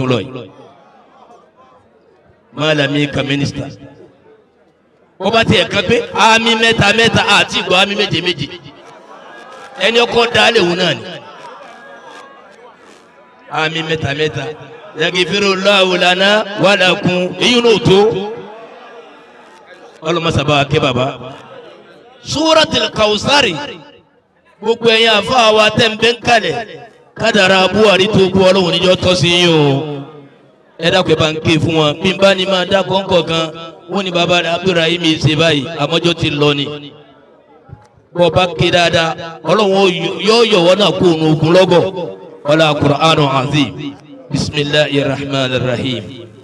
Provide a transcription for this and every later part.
mú lọ yìí malami ka minister ó bá tiẹ̀ kan pé àmì mẹ́ta mẹ́ta àti ìgbọ́ àmì méje méje ẹni ọkọ̀ dálé òun náà ni àmì mẹ́ta mẹ́ta yaghfirullahu lana wa lakum èyí náà tó ọlọ́mọsàbà ké bàbá Suratul Kawsari gbogbo ẹ̀yin àfa wa tẹ̀ ń bẹ́ ń kalẹ̀ kádàrá Buhari tó kú ọlọ́run níjọ́ tọ́ sí yín o ẹ dákun ẹ bá ń ké fún wọn bí n bá ní máa dá kọ́ńkọ́ kan wọ́n ní bàbá rẹ̀ Abdulrahim ṣe báyìí àmọ́jọ́ ti lọ ni bọ́ bá ké dáadáa ọlọ́run yóò yọ̀wọ́ náà kó òun ogun lọ́gọ̀ ọlá Qur'anu azim bismillahir rahmanir rahim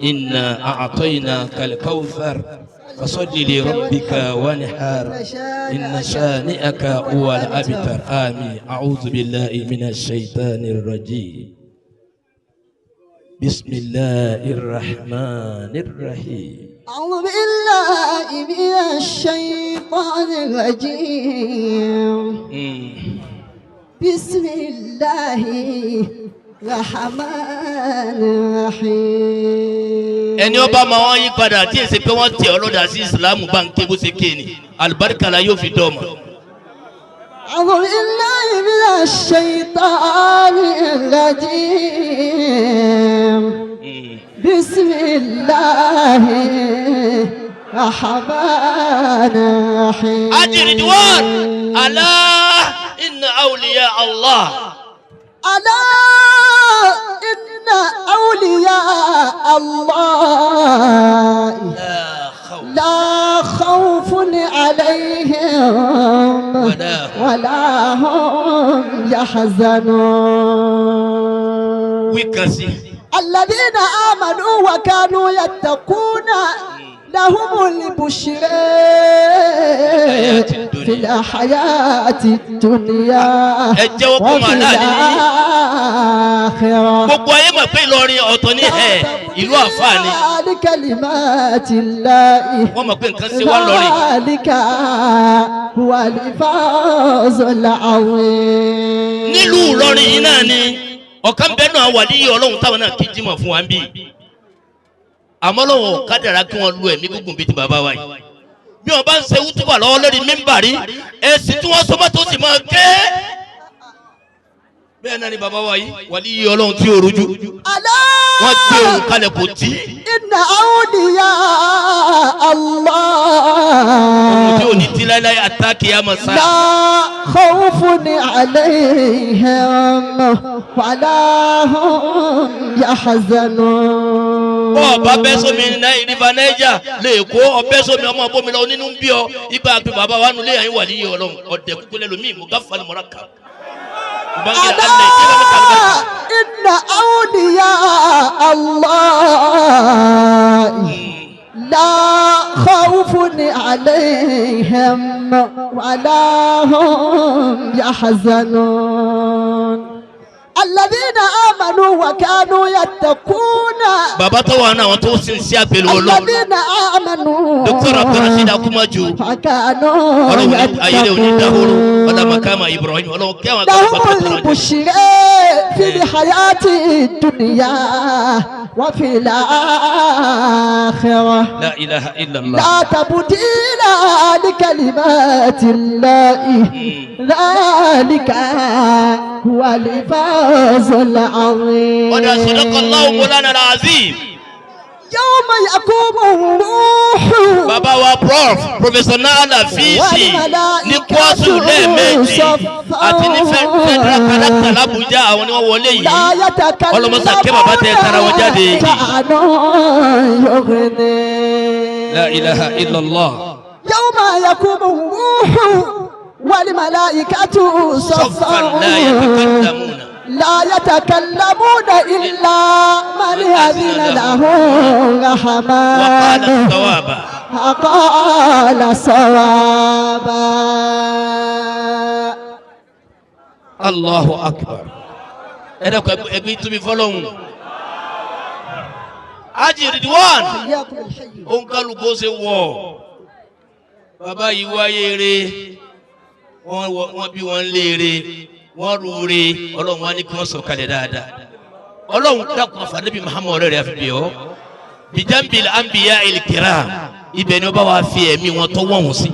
inna a'tainakal kawthar fasalli li rabbika wanhar inna shani'aka huwal abtar amin a'udhu billahi minash shaitanir rajim bismillahir rahmanir rahim أعوذ بالله من الشيطان الرجيم بسم الله الرحمن الرحيم ẹni ọba máa wọ́n yí padà tí èsì pé wọ́n tẹ̀ ọlọ́dà sí ìsìlámù bá ń ké bó ṣe ké ni àlùbáríkà la yóò fi dọ́ ọmọ. أعوذ بالله من الشيطان الرجيم بسم الله الرحمن الرحيم أجل دوار ألا إن أولياء الله ألا إن أولياء الله لا خوف عليهم ولا هم يحزنون الذين آمنوا وكانوا يتقون لهم البشرى في الحياة الدنيا وفي الآخرة لكلمات الله ذلك هو الفوز العظيم ọ̀kan bẹ́ẹ̀ náà wà ní ọlọ́run táwọn náà kí jímọ̀ fún wa ń bí àmọ́ lọ́wọ́ kádàrá kí wọ́n lu ẹ̀mí gúngùn bíi ti bàbá wa yìí bí wọ́n bá ń ṣe wútúbà lọ́wọ́ lórí mímbàrí èsì tí wọ́n sọ́mọ́ tó sì máa ké bẹ́ẹ̀ náà ni bàbá wa yìí wà ní ọlọ́run tí ó rojú wọ́n gbé òun kalẹ̀ kò tí. inna awliya Allah. ohun tí ò ní tí láéláé àtàkì àmọ́ sáà. la khawfun alayhim wala hum yahzanun. bọ́ ọba bẹ́ sómi ìrìnà Naija lè kó ọbẹ̀ sómi ọmọ bómi lọ nínú bí ọ ibà àti bàbá wa nulẹ̀ yẹn wà níyì ọlọ́run ọ̀dẹ̀ kúkú lẹ́lòmíì mú gáfà ní mọ́ra kan. إن أولياء الله لا خوف عليهم ولا هم يحزنون الذين آمنوا وكانوا يتقون bàbá tó wà náà wọn tó sin sí àpèlú Ọlọ́run الذين آمنوا Dr. Abdulrasheed Akumaju وكانوا Ọlọ́run ayẹlẹ onídàhóró ọlámàkàmà Ibrahim Ọlọ́run kẹwọn لهم البشرى في الحياة الدنيا وفي الآخرة لا إله إلا الله لا تبديل لكلمات الله ذلك هو الفوز العظيم ودا صدق الله مولانا العظيم يوم يقوم الروح bàbá wa Professor Nala Fisi ní Kwasu lẹ́ẹ̀mejì àti ní federal character l'Abuja àwọn ni wọ́n wọlé yìí ọlọ́mọsà kí bàbá tẹ tara wọn jáde. La ilaha illallah. يوم يقوم الروح والملائكة صفا لا يتكلمون إلا من أذن له الرحمن وقال صوابا. الله أكبر. أنا أبي تبي فلون. Haji Ridwan. Onkaluko ṣe wọ̀. Bàbá yìí wáyé re. Wọ́n bí wọ́n léere. Wọ́n rúure Ọlọ́run wá ní kí wọ́n sọ̀kalẹ̀ dáadáa ọlọ́run dákun fa Nabi Muhammad rẹ̀ àfi ọ́ bijambil anbiya il kiram ibẹ̀ ni ó bá wa fi ẹ̀mí wọn tó wọ̀n sí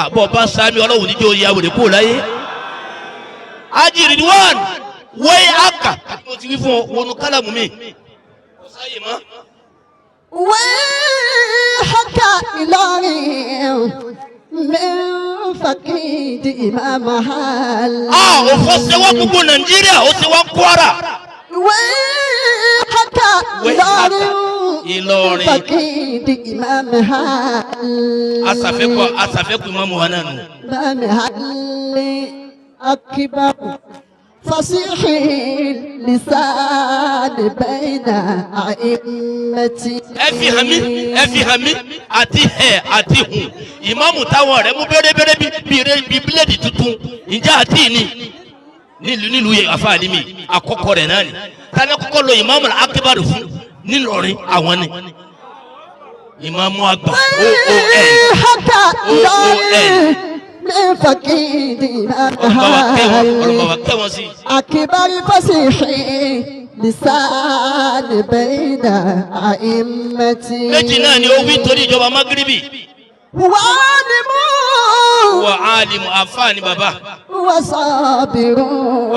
àbọ̀ bá sami ọlọ́run níjó ya wèrè kó láyé Haji Ridwan wọ́n aka mo ti wí fún ọ wọnú kálámù mi kò sáyè mọ́. ويحك إلهي من فقيد إمام محل ó fọ́ sẹ́wọ́ gbogbo Nàìjíríà ó ti wá Kwara. ويحك إلهي من فقيد إمام محل asàfẹ́kù Imamu wa náà nù. إمام محل أكبر فصيح لسان بين أئمتي. ẹ fi hàn mí àti hùn ìmáàmù táwọn rẹ̀ mú bẹ́rẹ́bẹ́rẹ́ bíi bíléèdì tuntun ǹjẹ́ àti nílùú àfáàní mi àkọ́kọ́ rẹ̀ náà ni tani àkọ́kọ́ lo ìmáàmù akíbárù fún nílọrin àwọn ni ìmáàmù àgbà oon من فقيد أكبر فصيح لسان بين أئمتي. méjì náà ni ó wí torí ìjọba magribi. wà álimu àfáàní bàbá. wà sábìrù.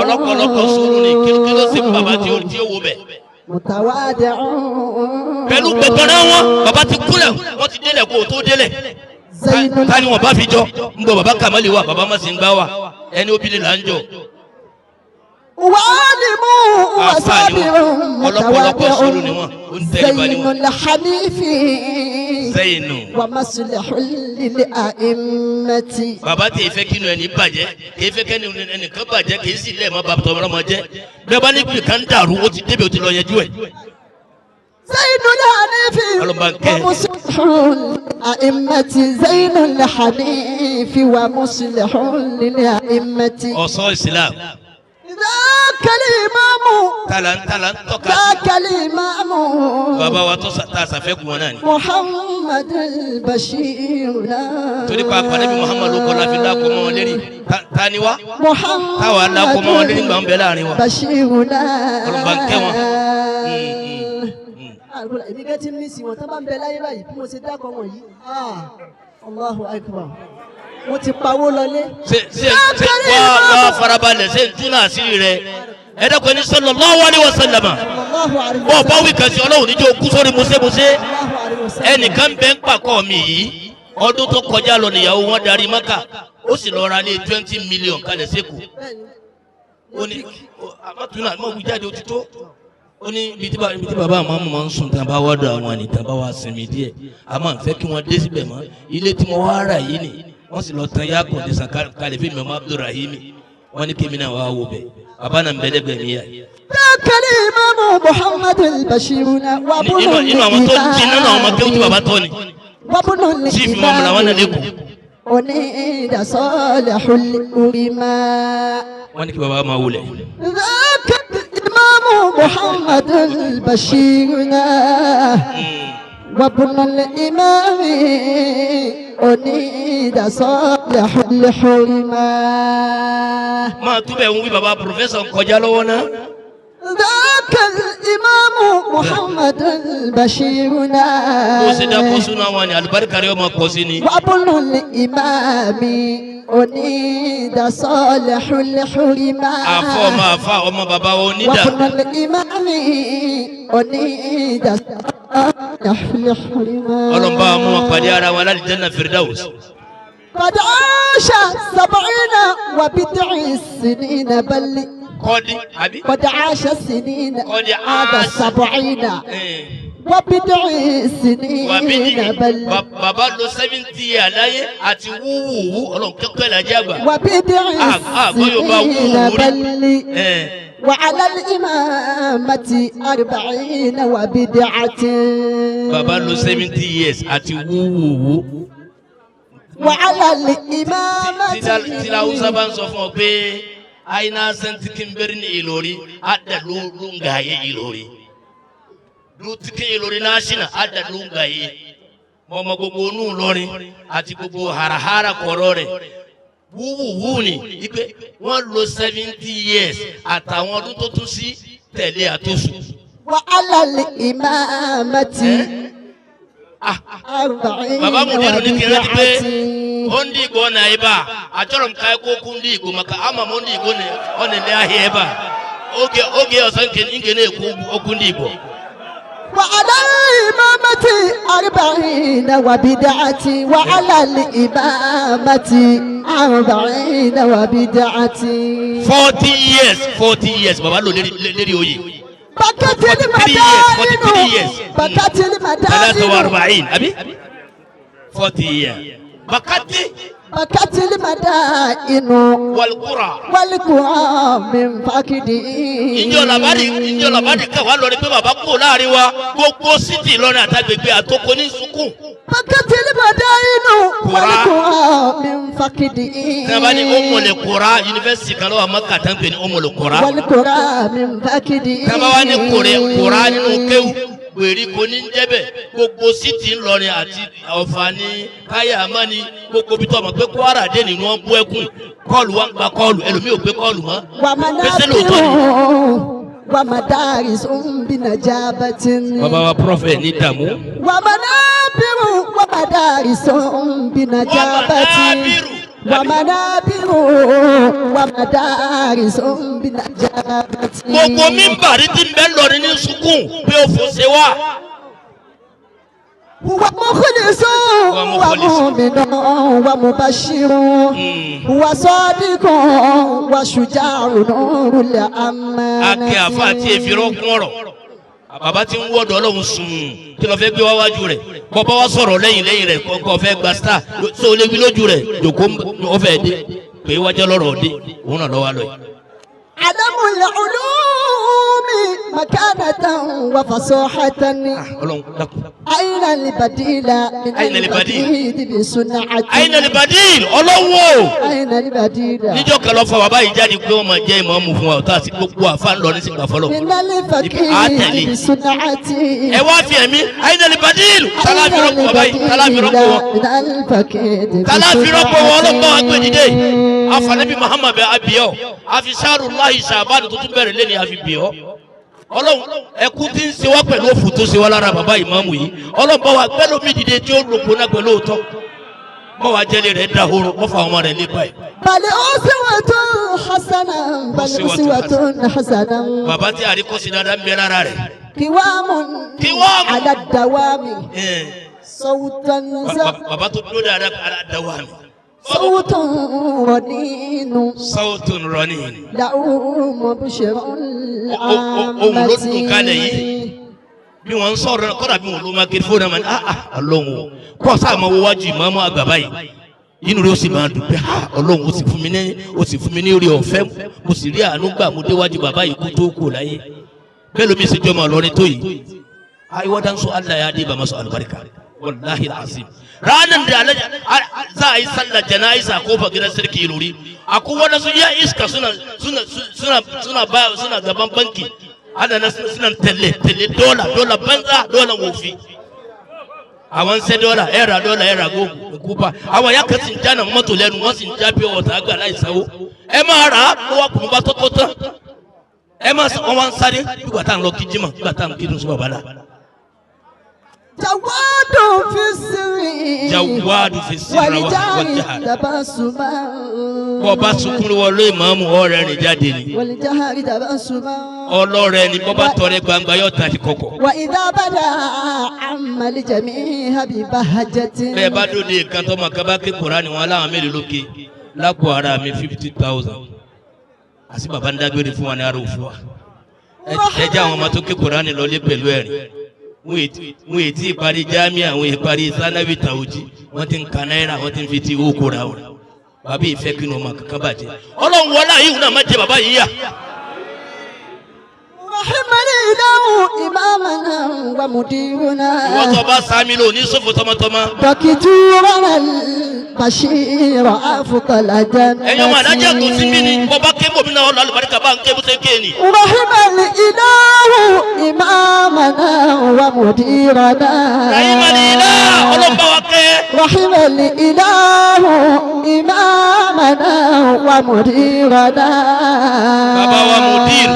ọlọ́pọ̀lọpọ̀ sùúrù ni kí ló ṣe fún bàbá tí ó wo bẹ̀. mutawadi'un. pẹ̀lú gbẹ̀gbẹ̀rẹ̀ wọn bàbá ti kúlẹ̀ wọ́n ti délẹ̀ kó o tó délẹ̀. tani wọn bá fi jọ ń bọ bàbá Kamali wa bàbá má sì ń gbá wa ẹni obìnrin là ń jọ. wàhálìmù wasabiru ọlọ́pọ̀lọpọ̀ sùúrù ni wọn ó ń tẹ̀lé bá ní wọn. zaynul hanifi Zeynu wa maslihul lil a'immati. bàbá tí ìfẹ́ kínú ẹni bàjẹ́ kì í fẹ́ kẹ́ni ẹnìkan bàjẹ́ kì í sì lẹ́ẹ̀ má bàbá tọmọ ọmọ jẹ́ bẹ́ẹ̀ bá ní kí nǹkan dàrú ó ti débi ó ti lọ yẹjú ẹ̀. zaynul hanifi wa muslihul a'immati. zaynul hanifi wa muslihul lil a'immati. ọ̀sọ́ Islam. ذاك الإمام talan tọ́ka ذاك الإمام bàbá wa tó ta sàfẹ́kù wọn náà ni. محمد البشير torí pa àpàdé bí Muhammad ló kọ́lá fi lákòó mọ́ wọn lérí tani wa محمد táwa lákòó mọ́ wọn lérí gbà ń bẹ láàrin wa. بشير ọlọ́mọba ń kẹ́ wọn. èmi kẹ́ ti mí sí wọn tán bá ń bẹ láyé báyìí bí mo ṣe dákọ̀ wọn yìí Allahu Akbar wọ́n ti pawó lọlé. ṣe wá farabalẹ̀ ṣe ń túnà àṣírí rẹ̀ ẹ̀dẹ́kọ̀ ní sallallahu alaihi wasallam bọ́ọ̀ bá wí kàṣí ọlọ́run níjó kú sórí musẹ́musẹ́ ẹnìkan bẹ́ẹ̀ ń pàkọ́ mi yìí ọdún tó kọjá lọ nìyàwó wọn darí Mákà ó sì lọ ra lé 20 million kalẹ̀ sẹ́kù ó ní àmọ́túnà àmọ́ wí jáde ó ti tó ó ní ibi tí bàbá àmọ́ máa ń sùn tán bá wọ́dọ̀ àwọn ànìtàn bá wá sinmi díẹ̀ àmọ́ àǹfẹ́ kí wọ́n dé síbẹ̀ mọ́ ilé tí mo wá rà yìí nìyí wọ́n sì lọ tan ya kọ̀ǹdẹ́sán kàlẹ́fì mẹ́mọ́ Abdulrahim wọ́n ní kémi náà wàá wò bẹ̀ bàbá náà ń bẹ lẹ́gbẹ̀ẹ́ mi yá. dákẹ́lẹ́ Imamu Muhammad al-Bashir náà wà bùnú ní inú àwọn tó ń jiná náà ọmọ kéwù tí bàbá tọ́ ni. wà bùnú ní chief mọ̀mọ́ làwọn náà lẹ́kọ̀ọ́. oní ìdásọ́lẹ̀hùn urima. wọ́n ní kí bàbá máa wulẹ̀. dákẹ́lẹ́ Imamu Muhammad al-Bashir náà. وابن الإمام أنيد صالح الحرمة. ما تبع وي بابا بروفيسور كوجالونا. ذاك الإمام محمد البشير وابن الإمام أنيد صالح الحرمة. وابن الإمام أنيد ọlọ́mbà mú wọn pàdé ara wọn láti Janna Firdaus. قد عاش 70 وبضع سنين بل قد عاش سنين هذا 70 وبضع سنين بل bàbá lò 70 years láyé àti wúwúwú ọlọ́run kẹ́kọ̀ọ́ ìlàjì àgbà. وبضع سنين بل وعلى الإمامة 40 وبدعة. bàbá lò 70 years àti wúwúwú. وعلى الإمامة. tí Hausa bá ń sọ fún ọ pé aina sentikin birni Ìlọrí adda lungaye Ìlọrí lutikin Ìlọrí nashina adda lungaye mọmọ gbogbo onú Ìlọrin àti gbogbo harahara kọrọ rẹ̀ wúwúwú ni ipe wọ́n lò 70 years àtàwọn ọdún tó tún sí tẹ̀lé àtòsù. وعلى الإمامة baba mudiru ni kira ti pe 40 ondi go na iba ajorom kai ko kundi go maka ama mondi go ne onele ahi eba oge osan ken ingene ku okundi go وعلى الإمامة 40 وبدعة وعلى الإمامة 40 وبدعة 40 years baba lo leri oye بكت المدائن 43 أبي 40 years بكت المدائن والقرى من فاكدي injo labadi ka wa lori pé bàbá kò láàrin wa gbogbo city lọ́nà àtàgbègbè àtòkò ní sukùn. بكت المدائن والقرى من فاكدي. Nabani Umul Qura university kan ló wà Maka tán pé ní Umul Qura. والقرى من فاكدي. Nabani Qura nínú kéwú wèrí kò ní jẹ́bẹ̀ gbogbo city ńlọrin àti Ọ̀fà ní Káyàmá ní gbogbo bí tọ́mọ̀ pé Kwara dé nínú wọn bú ẹkùn kọ́ọ̀lù wọn gba kọ́ọ̀lù ẹlòmíì ò gbé kọ́ọ̀lù mọ́. pèsè lóòótọ́ ni. ومدارس بنجابة. Bàbá wa prophet ní dààmú. ومنابر ومدارس بنجابة. ومنابر ومدارس بنجابة. Gbogbo mímbàrí tí ń bẹ lọrin ní sukùn pé ó fò ṣe wá. هو مخلص ومؤمن ومبشر هو صادق وشجاع نور الأمانة. Akẹ́ àfa àti èfìrọ́ kún ọ̀rọ̀. Bàbá tí ń wọ́dọ̀ Ọlọ́run sùn kí ló fẹ́ gbé wá wájú rẹ̀. Bọ́bá wá sọ̀rọ̀ lẹ́yìn rẹ̀ kọ́kọ́ fẹ́ gba star tó lé wí lójú rẹ̀ jòkó ó fẹ́ dé pé wájọ́ lọ́rọ̀ dé òun náà lọ́wọ́ lọ yìí. عدم العلوم مكانة وفصاحة. أين البديل من البديل بصنعة. أين البديل Ọlọ́run أين البديل. níjọ́ kan lọ fọ bàbá yìí jáde pé wọ́n máa jẹ́ ìmáàmù fún wa ọ̀tá àti gbogbo àfa ńlọ ní sìgbà fọlọ́. من الفقير بصنعة. ẹ wá fi ẹ̀mí أين البديل tálàfi rọ́pò bàbá yìí tálàfi rọ́pò wọn. tálàfi rọ́pò wọn ọlọ́pàá wa gbé dìde. afanabi Muhammad bẹ abiyọ afisarulahi sàbánu tuntun bẹ̀rẹ̀ lẹ́ni àfibiyọ. Ọlọ́run ẹkú tí ń ṣe wá pẹ̀lú òfò tó ṣe wá lára bàbá ìmáàmù yìí Ọlọ́run bá wa gbẹ́lú mi dìde tí ó lòpọ̀ náà pẹ̀lú òótọ́ bá wa jẹ́lé rẹ̀ dahoro wọ́n fa ọmọ rẹ̀ lépa ẹ̀. bali uswatun hasana bali uswatun hasana. Bàbá tí àríkọ́sí dáadáa ń bẹ lára rẹ̀. Kiwamun ala dawami. Sawtan bàbá tó dúró dáadáa ala dawami. Sawtun raninu. Sawtun raninu. La'um bushrun ohun ló dùn kalẹ̀ yìí bí wọ́n ń sọ̀rọ̀ kọ́dà bí wọ́n ló máa kiri fún ọ̀nà Ọlọ́run o kọ́ sáà máa wo wájú ìmáàmù àgbà báyìí inú rẹ̀ ó sì máa dùn pé Ọlọ́run ó sì fún mi ní orí ọ̀fẹ́ mo sì rí àánú gbà mo déwájú bàbá yìí kú tó kù láyé bẹ́ẹ̀ lómi ìṣèjọ́ máa lọ ní tó yìí ayiwa danso Allah ya diba masu albarka wallahi alazim ranan da za a yi sallar jana'iza kofar gidan sarki Ilori akwai wanda su ya iska suna gaban banki ana suna telle dola banza dola wofi àwọn ṣe dola go kupa àwọn ya kan tin jana mọ́tò lẹ́nu wọ́n sì ń já pure water agba láì sanwó ẹ máa rà á wá kùnú bá tó tán ẹ máa sọ wọn sáré nígbà tá à ń lọ kíjímọ̀ nígbà tá à ń kírun sí bàbá la. Jawadu fi sirri walijari tabasuma. Bọ́ba sunkún wọlé ìmáàmù ọ̀rẹ́ rìn jáde ni. Walijari tabasuma. Ọlọ́rẹ̀ ni bọ́ba tọrẹ gbangba yóò ta ti kọ̀kọ̀. Wa idha bada amali jami'a bi bahajatin. Bẹ́ẹ̀ bá dòde kan tó ma kaba ké Kùránì wọn aláwọn mélòó lókè lápò ara mi 50,000. Àti bàbá ń dágbére fún wa ní ara òfin wa. Ẹ jẹ́ àwọn ọmọ tó ké Kùránì lọlé pẹ̀lú ẹ̀rín. Wọ́n ètí ìparí jámíà àwọn ìparí sanawi tàwùjí wọ́n ti ń ka náírà wọ́n ti ń fi ti owó kóra wọn. Bàbá ìfẹ́ kí ni ọmọ kankan bàjẹ́. Ọlọ́run wọlé àyíwò náà má jẹ bàbá yìí yà. Rahimani ilahu imamana wa mudiruna. Wọ́n tó bá sami lò ní sọ́fò tọmọtọmọ. Dọ̀kìtúrọ̀nà Bashir afukala jannati. Ẹ̀yin ọmọ adájọ́ tó sí mí ni bọ́bá ké mọ̀ mí náà ọ̀là àlùbáríkà bá ń ké bó ṣe ké ni. Rahimani ilahu imamana wa mudiruna. Rahimani ilahu ọlọ́mbà wa kẹ́. Rahimani ilahu imamana wa mudiruna. Bàbá wa mudir.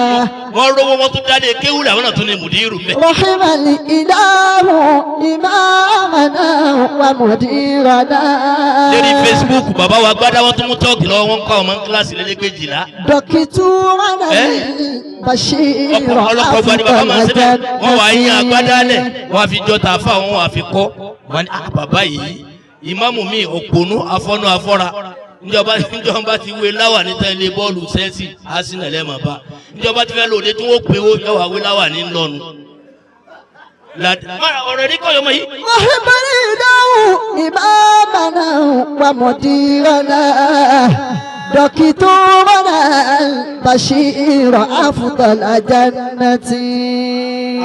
wọ́n rówó wọ́n tún dálé kéwù làwọn náà tún ní mùdírù mẹ́. رحم الإله إمامنا ومديرنا. lórí Facebook bàbá wa gbádá wọn tún mú tọ́ọ̀kì lọ́wọ́ wọn kọ́ ọmọ kíláàsì lẹ́lẹ́gbẹ̀jìlá. دكتورنا البشير ọlọ́kọ̀ gbani bàbá máa ń ṣe bẹ́ẹ̀ wọ́n wà yín agbádá lẹ̀ wọ́n á fi jọ tàfà wọn wà fi kọ́ wọn ni bàbá yìí ìmáàmù mi òpònú afọ́nú afọ́ra níjọba ti wé láwà níta ilé bọ́ọ̀lù Chelsea Arsenal lẹ́mọ̀ bá níjọba ti fẹ́ lòdì tí wọ́n pè ó yọ̀wá wé láwà ní lọ́nu. ọ̀rọ̀ ní kọ́ yọmọ yìí. وحبني له إمامنا ومديرنا دكتورنا البشير أفضل جنة.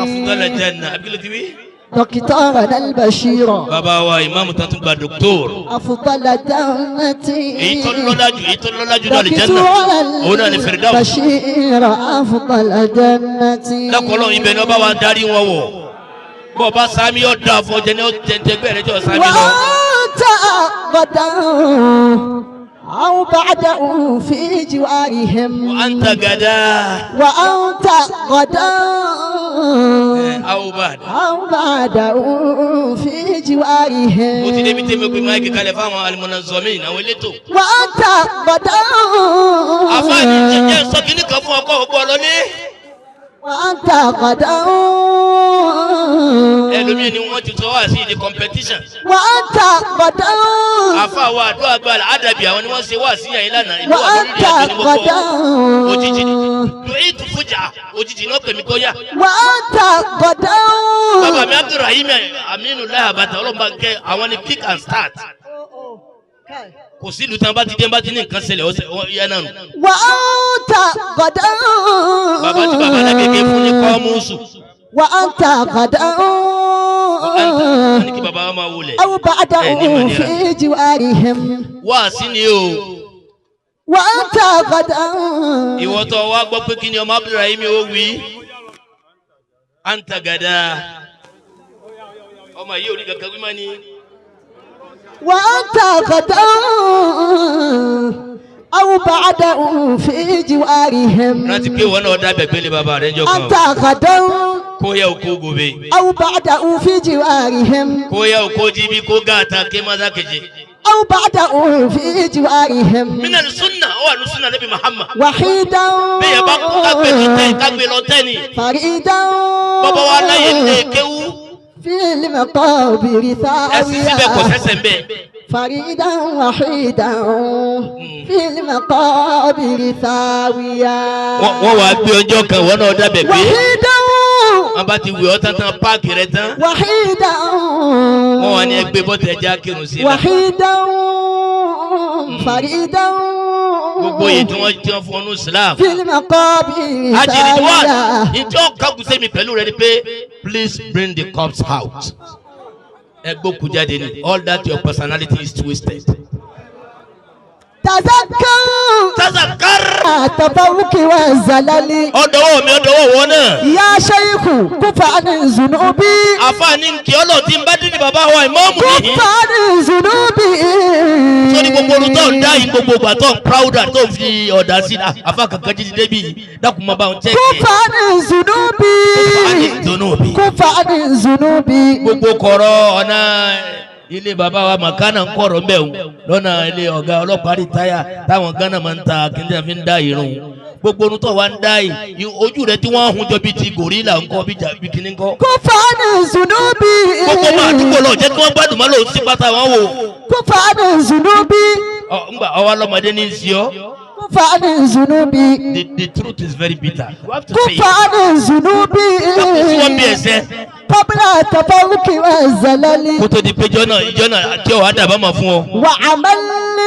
أفضل جنة أبيلتي بي. دكتورنا البشير. بابا wa ìmáàmù tán tún gba dókítọ̀r. أفضل جنة. èyí tó lọ́lá jù náà lè jẹ́ náà òun náà lè fèrè dáwọ̀. البشير أفضل جنة. lọ́kọ̀ọ́lọ́ ibẹ̀ ni wọ́n bá wa darí wọn wọ̀ bọ́ ọba sami yóò da àfọ̀jẹ́ ní ọ̀tẹ̀ntẹ̀gbẹ́ rẹ̀ jọ sami lọ. وأنت غدا أو بعده في جوارهم. وأنت غدا. وأنت غدا أو بعد. أو بعده في جوارهم. mo ti débi tèmi pé máìkì kalẹ̀ fáwọn al-munazzamin àwọn elétò. وأنت غدا. àfáàní jẹjẹ sọ kí ní kan fún ọkọ ọgbọ lọlé. وأنت غدا. ẹlòmíì ni wọ́n ti sọ wá sí ìdí competition. وأنت غدا. àfa wa àdúrà gba àdàbí àwọn ni wọ́n ṣe wá sí àyìn lánàá ìlú wà lórí وأنت ìrìn àjò ní gbogbo غدا. òjijì ni lóyè tó fújà òjijì náà pèmí kó yá. وأنت غدا. bàbá mi Abdulrahim Aminu Láhàbàtà ọlọ́mọba kẹ àwọn ni pick and start. kò sí ìlú tí wọn bá ti dé bá ti ní nǹkan ṣẹlẹ̀ ọ̀yẹ́ náà nù. وأنت غدا. bàbá tí bàbá alágége fún ní kọ́mùsù. وأنت غدا. wọ́n ní kí bàbá wa máa wọlé. أو بعده في جوارهم. wá sí ni o. وأنت غدا. ìwọ tó wá gbọ́ pé kí ni ọmọ Abdulrahim ó wí. anta gada. ọmọ yìí ò ní kankan wí máa ní. وأنت غدا أو بعده في جوارهم. rántí pé wọn náà dábẹ̀ pélé bàbá rẹ̀ jọ kan. أنت غدا kó yẹ òkú gobe. أو بعده في جوارهم. kó yẹ òkú jíbi kó gàtà ké mọ́tà kejì. أو بعده في جوارهم. mina ni sunna ó wà ní sunna Nabi Muhammad. وحيدا bí yẹ bá kó kágbé lọ tẹ́ ni. فريدا bàbá wa láyé lè kéwú. في المقابر ẹsì síbẹ̀ kò ثاويا. sẹ́sẹ̀ ń bẹ̀. فريدا وحيدا في المقابر ثاويا. wọ́n wá gbé ọjọ́ kan wọ́n náà dábẹ̀ pé. وحيدا wọ́n bá ti wẹ̀ ọ́ tán páàkì rẹ̀ tán. وحيدا wọ́n wà ní ẹgbẹ́ bọ́tẹ̀ ẹja kírun sí i la. وحيدا فريدا gbogbo yìí tí wọ́n fún ọ́nú Islam. في المقابر ajiriduwa ثاويا. ìjọ kagunse mi pẹ̀lú rẹ̀ ni pé please bring the cups out. ẹgbẹ́ òkú jáde ni all that your personality is twisted. تذكر التفوق والزلل. ọ̀dọ́wọ́ mi ọ̀dọ́wọ́ wọn náà. يا شيخ كف عن ذنوبي. àfààní nkì ọlọ́ tí n bá dín ní bàbá wa ìmáàmù nìyí. كف عن ذنوبي. sọ́ni gbogbo olú tó ń dá yìí gbogbo ìgbà tó ń prouda tó ń fi ọ̀dà sí àfa kankan jíjí débi dákun máa bá wọn tẹ́ كف عن ذنوبي. ذنوبي. كف عن ذنوبي. gbogbo kọ̀rọ̀ ọ̀nà ilé bàbá wa màkánà ń kọ̀rọ̀ ń bẹ̀ wò lọ́nà ilé ọ̀gá ọlọ́pàá rìtáyà táwọn Gánà máa ń ta kíndìn àfi ń dá irun gbogbo orun tó wà ń dá yìí ojú rẹ tí wọ́n ń hun jọ bíi ti gòrílà ńkọ́ bíi kíní ńkọ́. كف عن ذنوبي. gbogbo máa dúpọ̀ lọ jẹ́ kí wọ́n gbádùn má lò sí pátá wọn wò. كف عن ذنوبي. ńgbà ọwọ́ ọlọ́mọdé ní í sí ọ. كف عن ذنوبي. The truth is very bitter. You have to say كف it. عن ذنوبي. dákun tí wọ́n bí ẹsẹ̀. قبل التفوق والزلل. kó tó di pé ìjọ náà tí ọ̀ àdàbà máa fún ọ. وعمل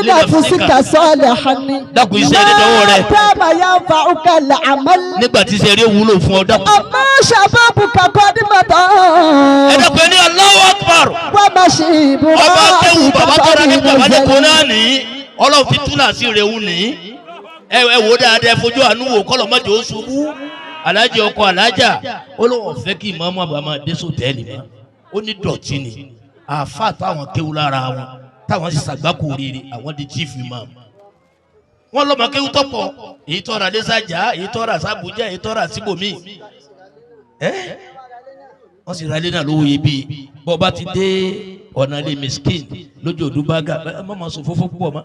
لنفسك صالحا. dákun iṣẹ́ rẹ dánwò rẹ. كما ينفعك العمل. nígbà tí iṣẹ́ rẹ wúlò fún ọ dákun. أما شبابك قد مضى. ẹ dákun ẹni Allahu Akbar. ومشيب ọba kéwù راسك bàbá tọ́ra ní bàbá ní kó قد náà nìyí ọlọ́run fi túnà sí rẹ̀ wù nìyí ẹ wò dáadáa fojú àánú wò kọ́lọ̀ mọ́jọ́ ó ṣubú alájà ọkọ alájà ó lóun fẹ́ kí ìmọ̀ọ́mọ́ àgbà máa dé sòtẹ́ẹ̀lì mọ́ ó ní dọ̀tí ni àáfàá táwọn kéwù lára wọn táwọn sì ṣàgbákò rere àwọn di chief imam wọ́n lọ́mọ kéwú tọ́pọ̀ èyí tọ́ra lẹ́sàjà èyí tọ́ra sàbújá èyí tọ́ra síbòmí wọ́n sì ra ilé náà lówó yẹ bíi bọ́ bá ti dé ọ̀nà ilé miskin lójú òdúbágà mọ́mọ́ sọ fúnfún púpọ̀ mọ́.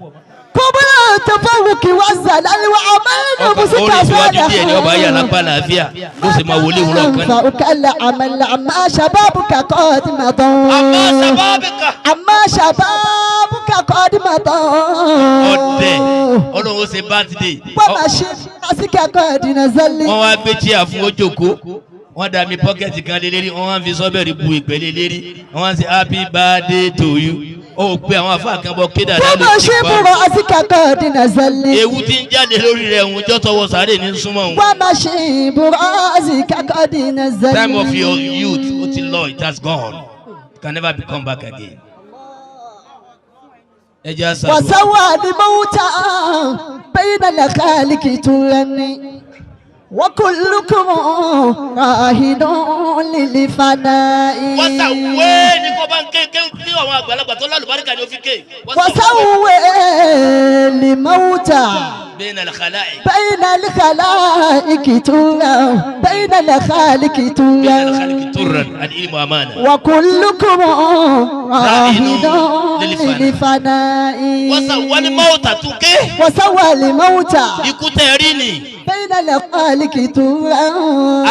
kọ́bùrà tafawuki wa zalali wa amẹ́nu musika fẹ́ẹ́ orí síwájú díẹ̀ ni ọba yà lápá làáfíà ló sì máa wọlé wúlọ̀ kan. fa ukala amala amma shababuka qadimatan. amma shababuka qadimatan. ọdẹ Ọlọ́run ṣe bátidé. wọ́n máa ṣe asika qadina zali. wọ́n wá gbé chíà fún ojoko wọ́n dà mí pọ́kẹ́tì kan lé lérí wọ́n wá fi sọ́bẹ̀rì bu ìpẹ́lẹ̀ lérí wọ́n wá sí happy birthday to you. ó pe àwọn afá kan bọ kéde àdá lórí ìpá. wọ́n máa ṣe búrọ̀ asika qadina zali. ewu tí ń jáde lórí rẹ̀ ń jọ́ tọwọ́ sáré ní súnmọ́ òun. wọ́n máa ṣe búrọ̀ asika qadina zali. time of your youth ó ti lọ it has gone it can never be come back again. ẹ jẹ́ àṣà. wàsáwà ni mọ́wútà bẹ́ẹ̀ náà lẹ́kàlì kì í tún lẹ́ni. وكلكم راهن للفناء. وسوي ni ko ban ke àwọn àgbàlagbà tó lálùbáríkà ni ó fi ké. وسوي لموتى بين الخلائق ترى بين الخالق ترى العلم أمانة. وكلكم راهن للفناء. وسوى الموتى تكي. وسوى الموتى يكتريني بين الخالق ترى.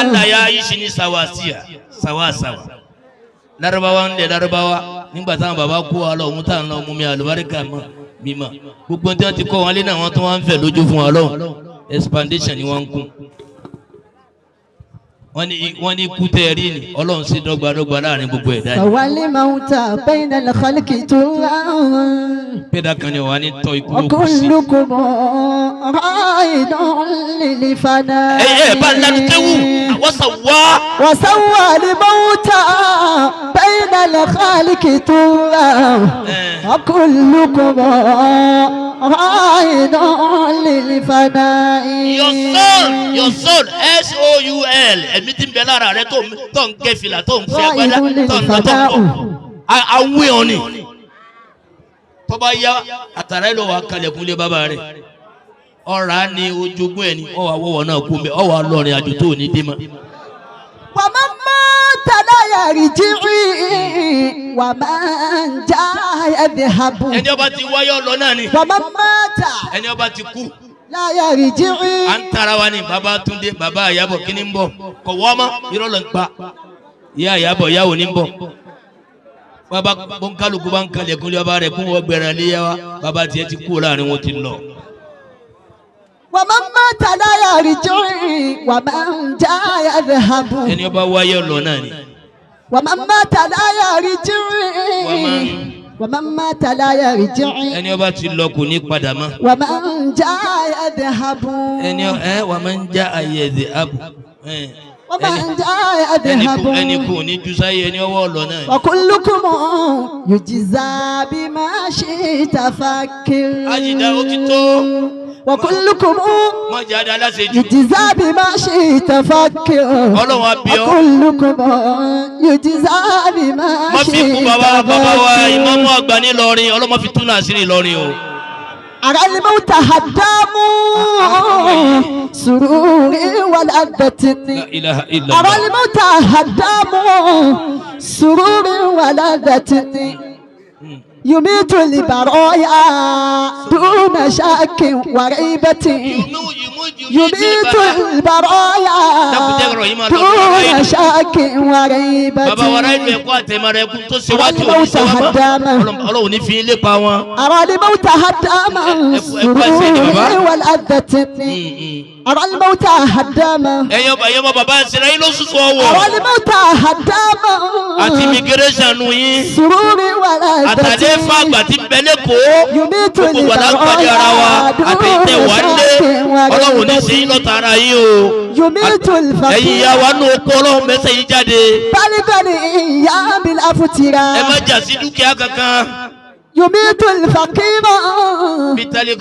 Allah ya yi shi ni sawasiya sawasawa. Larabawa ń lẹ Larabawa nígbà táwọn bàbá kú wa lọ òun táwọn ọmọ mi àlùbáríkà mímọ́ gbogbo tí wọ́n ti kọ́ wọn lé náà wọ́n tó wọ́n ń fẹ́ lójú fún wa lọ́hùn expandation ni wọ́n ń kún. wọ́n ní kú tẹ́ rí ni Ọlọ́run sí dọ́gbadọ́gba láàrin gbogbo ẹ̀dá. sawali mauta bayna al-khalqi tura. pédà kan ni wà ní tọ́ ikú ló kù sí. kullukum ra'idun lil fana. bá a lanu kéwù وسوى لموتى بين الخالق ترى. وكلكم رائد للفناء. your soul S-O-U-L ẹ̀mí tí ń bẹ lára rẹ tó ń gé fìlà tó ń fẹ́ gbádá tó ń tọ́ àwọn èèyàn ni tó bá yá àtàrà ẹ̀ ló wà kalẹ̀kùn lé bàbá rẹ̀ ọ̀rá ni ojúgbọ́n ẹ̀ ni ọ̀wà wọ̀wọ̀ náà kú mẹ́ ọ̀wà lọ́rin àjò tó ní dé mọ́. ومن مات لا يرجع ومن جاء يذهب. ẹni ọba ti wáyọ̀ lọ náà ni. ومن مات ẹni ọba ti kú. لا يرجع. à ń tara wa ni bàbá Túndé bàbá Àyàbọ̀ kí ni ń bọ̀ kọ̀ wọ́ ọmọ irọ́ ló ń pa ìyá Àyàbọ̀ ìyàwó ni ń bọ̀. bàbá bọ́ńkálùkù bá ń kalẹ̀ kúnlẹ̀ ọba rẹ̀ kún wọ́n gbẹ̀rẹ̀ léyà wa bàbá tiẹ̀ ti kú láàrin wọn ti lọ. ومن مات لا يرجع ومن جاء يذهب. ẹni ọba wáyé lọ náà ni. ومن مات لا يرجع. ومن مات لا يرجع. ẹni ọba ti lọ kò ní padà mọ́. ومن جاء يذهب. ومن جاء يذهب. ومن جاء يذهب. ẹni kò ní ju sáyé ẹni ọwọ́ lọ náà. وكلكم يجزى بما شئت فكر. àjìdá ó ti tó. وكلكم يجزى بما شئت فكر. وكلكم يجزى بما شئت فكر. أرى الموت هدام سرور ولذة. أرى الموت هدام سرور ولذة. يميت البرايا دون شك وريبة. يميت البرايا دون شك وريبة. الموت هداما. أرى الموت هداما سرور والأذة. أرى الموت هداما. أرى الموت هداما سرور والأذة. fa àgbàtí bẹ́lẹ̀ kó gbogbo wà lágbàdì ara wa àtẹ̀tẹ̀ wà lé Ọlọ́run ní sí lọ́ta ara yín o ẹ̀yin ìyá wa nù kó Ọlọ́run mẹ́sẹ̀ yín jáde. Bálíkọ́ni ìyá mi láfùtìrà. ẹ má jà sí dúkìá kankan. يميت الفقير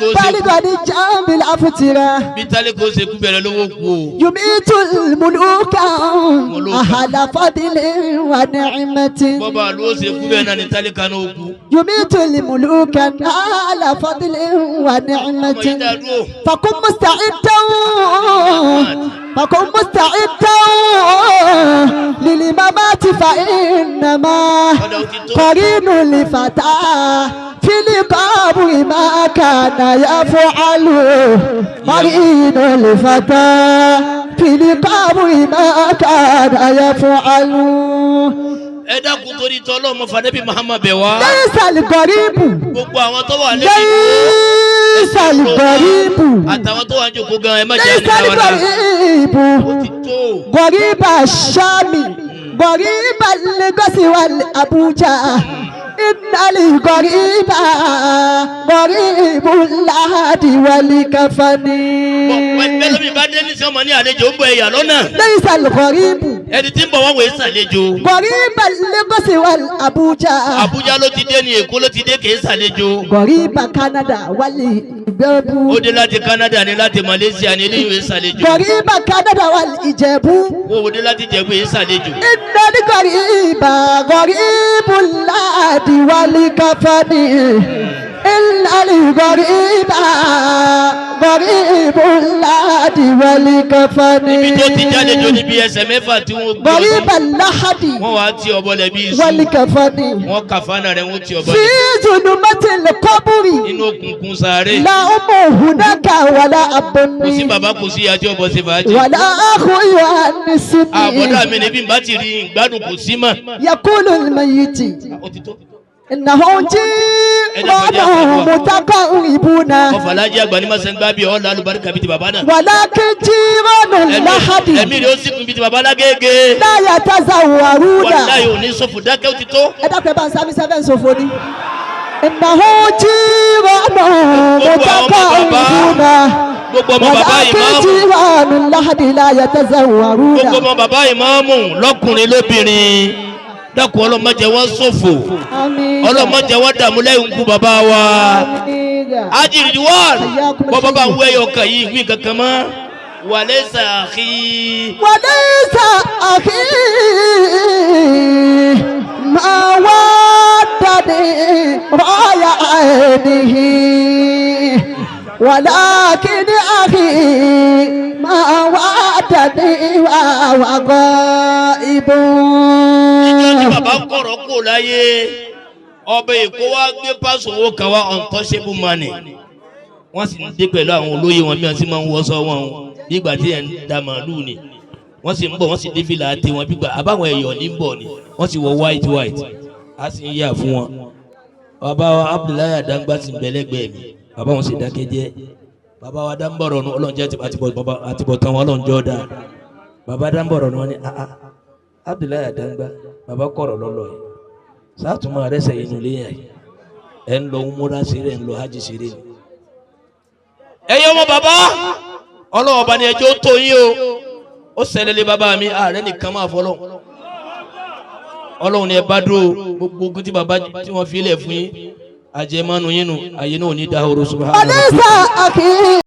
بالغ الجنب الأفترة يميت الملوك أهل فضل ونعمة يميت الملوك أهل فضل ونعمة فكن مستعدا للممات فإنما قرين لفتى في القبر ما كان يفعل قرين لفتى في القبر ما كان يفعل. ẹ dákun torí tọ́lọ́ mọ fàdébí Muhammad bẹ̀ wá. lẹ́sàlì gọ̀ríbù. gbogbo àwọn tó wà lẹ́yìn. lẹ́sàlì gọ̀ríbù. àtàwọn tó wà ń jòkó gan ẹ má jẹ́ ẹni lẹ́sàlì náà wà náà. gọ̀ríbù. ó ti tó. gọ̀ríbà Ṣáàmì gọ̀ríbà Lagos wà Abuja. innali gọ̀ríbà gọ̀ríbù láàdì wàlí káfáni. bẹ́ẹ̀ lómi bá dé ní sọ́mọ ní àlejò ń bọ ẹ̀yà lọ́nà. lẹ́sàlì gọ̀ríbù. ẹni tí ń bọ̀ wọ́n wò é sàlejò. gọ̀ríbà Lagos wà Abuja. Abuja ló ti dé ní Èkó ló ti dé kì í sàlejò. gọ̀ríbà Canada wàlí Ìgbẹ́bú. ó dé láti Canada ní láti Malaysia ní eléyìí wò é sàlejò. gọ̀ríbà Canada wàlí Ìjẹ̀bú. ó dé láti Ìjẹ̀bú yìí sàlejò. innali gọ̀ríbà gọ̀ríbù láàdì wàlí káfáni. innali gọ̀ríbà gọ̀ríbù láàdì wàlí káfáni. ibi tó ti jálejò níbi ẹsẹ̀ mẹ́fà tí wọ́n gbé gọ̀ríbà láàdì wọ́n wá tí ọbọlẹ̀ bí iṣu. wàlí káfáni. wọ́n kàfánà rẹ̀ wọ́n tí fi ọbọlẹ̀. zulumatil qabri. inú òkùnkùn sáré. la umu hunaka wala kò sí abunni. bàbá kò sí ìyá tí ọbọ ṣe fàájì. wala akhu yuhannisuni. àbọ̀dá mi níbí bá ti rí ìgbádùn kò sí mọ́. yakulu almayiti. ó ti tó. innahu jiranu mutaqarribuna. ọ̀fàlájì àgbà ní masan gbá bí ọ̀la alùbáríkà bíi ti bàbá náà. walakin jiranu lahadi. ẹ̀mí rẹ̀ ó sì kún bíi ti bàbá lágége. la yatazawwaruna. wàláyé ò ní sọ̀fù dákẹ́ ó ti tó. ẹ dákẹ́ bá ń sábì sẹ́fẹ̀ sọ̀fọ̀ ni. innahu jiranu mutaqarribuna. gbogbo ọmọ bàbá walakin ìmáàmù. jiranu lahadi la yatazawwaruna. gbogbo ọmọ bàbá ìmáàmù lọ́kùnrin lóbìnrin. dákun ọlọ́mọdé wọn ṣòfò. àmín. ọlọ́mọdé wọn dààmú lẹ́yìn ikú bàbá wa. ajiri wọ́n bọ́ bàbá wọ ẹyọ kan yìí wí kankan mọ́. walaysa akhi. walaysa akhi ma waddani raya ainihi walakin akhi ma waddani wa ghaibun. ìjọ tí bàbá kọ̀rọ̀ kò láyé ọba Èkó wa gbé pásò owó kan wá untouchable money. wọ́n sì ń dé pẹ̀lú àwọn olóyè wọn bí wọ́n sì máa ń wọ́sọ wọn o nígbà tí ẹ̀ ń da màálù ni wọ́n sì ń bọ̀ wọ́n sì dé fìlà àti wọn gbígbà àbáwọn ẹ̀yọ̀ ní bọ̀ ni wọ́n sì wọ white a sì ń yà fún wọn. bàbá wa Abdullahi Adangba sì ń bẹ̀lẹ́gbẹ̀ẹ́ mi bàbá wọn sì dákẹ́ jẹ́ bàbá wa Dáńbọ̀rọ̀ nù ọlọ́njẹ́ àtibọ̀tán wọn ọlọ́njọ́ da bàbá Dáńbọ̀rọ̀ nù wọn ni Abdullahi Adangba bàbá kọ̀rọ̀ lọ́lọ́ yìí sátúmọ̀ rẹ̀ sẹ́yìn inú ilé yẹn ẹ̀ ń lọ múra ṣeré ń lọ hajj ṣeré ni. ẹ̀yin ọmọ bàbá ọlọ́wọ́ bá ní ẹjọ́ tó yín o ó ṣẹlẹ̀ lé bàbá mi ààrẹ nìkan máa fọlọ́ ọlọ́run ni ẹ bá dúró gbogbo ogun tí bàbá tí wọ́n fi lẹ̀ fún yín àjẹmánu yín nù àyè náà ò ní dáhùrọ̀ subhanahu wa ta'ala.